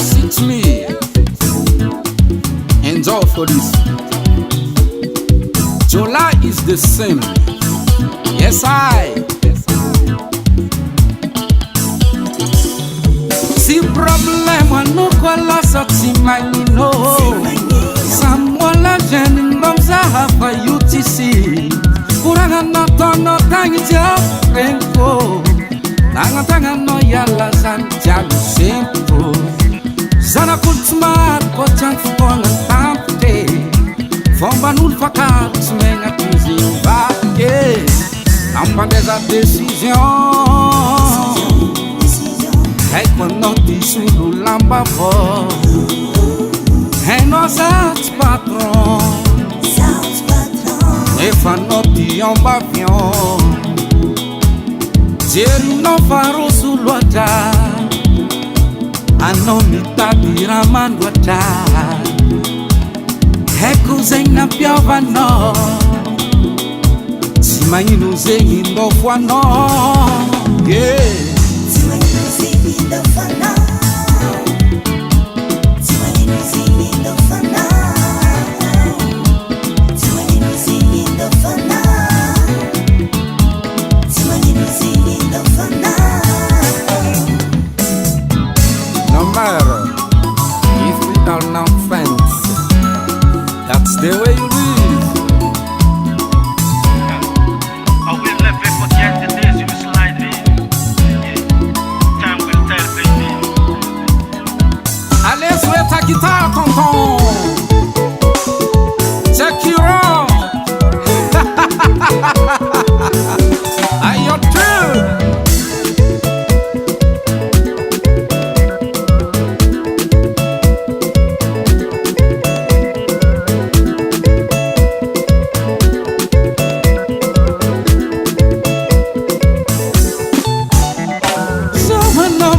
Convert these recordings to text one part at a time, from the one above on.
Yes, it's me. Enjoy for this. July is the same. Yes, Si problema no quala sa ti mai no. Samola jeni mbamza hapa UTC. Kuranga no tono tangi ja renko. Tanga no yala san jalu simple. Zana kultuma ko chan fukonga tamte. Fomba nul fakat menga tuzimba. Namba desa décision. Hey, quando ti sulu lamba vo. Hey, nós altos patrão. E fanno ti un bavion. Jeri no faro sullo già. Hanno mità di ramando già. E cos'è na piova no. Si manino seguindo fuà no. Yeah. No matter if we are not friends, that's the way you live. I will never forget the days you slide in. Time will tell, baby. Allez, jouer ta guitare, tonton. Check you out. Are you true?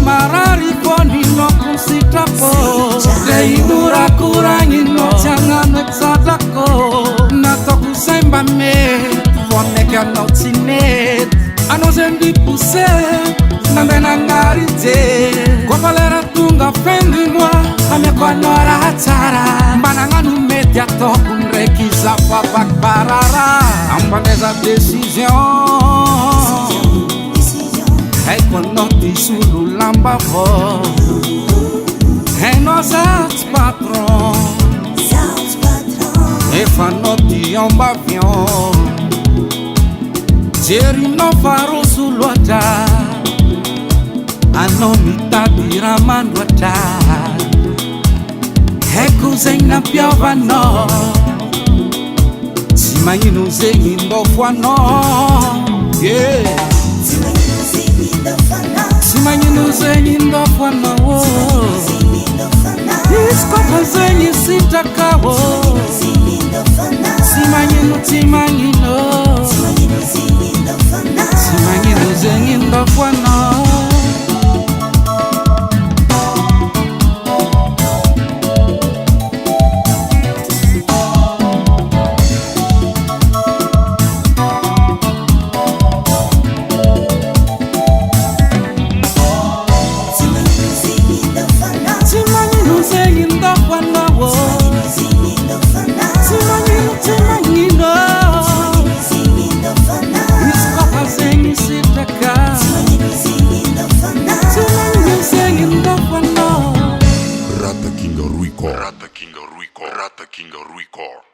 Marari poni no kusitako Reidura kurangi no jangan exatako Nato kusemba me Woneka no tinet Ano zendi puse Nambena ngarite Kwa palera tunga fendi mwa Ame kwa nora hatara Mbananganu media tokun rekiza papak barara Ambandeza decision Hey, quando ti sulu lamba vo. Hey, nós altos patrão. E fanno ti un bavion. Jeri no faro sullo già. Hanno mità di ramando già. E cos'è na piova no. Si manino seguindo fuà no. Yeah. Si manino seguindo fuà no. Iskopa zenye sitakawo. Si manino ti manino. Si manino seguindo fuà no. Rata King Ruico.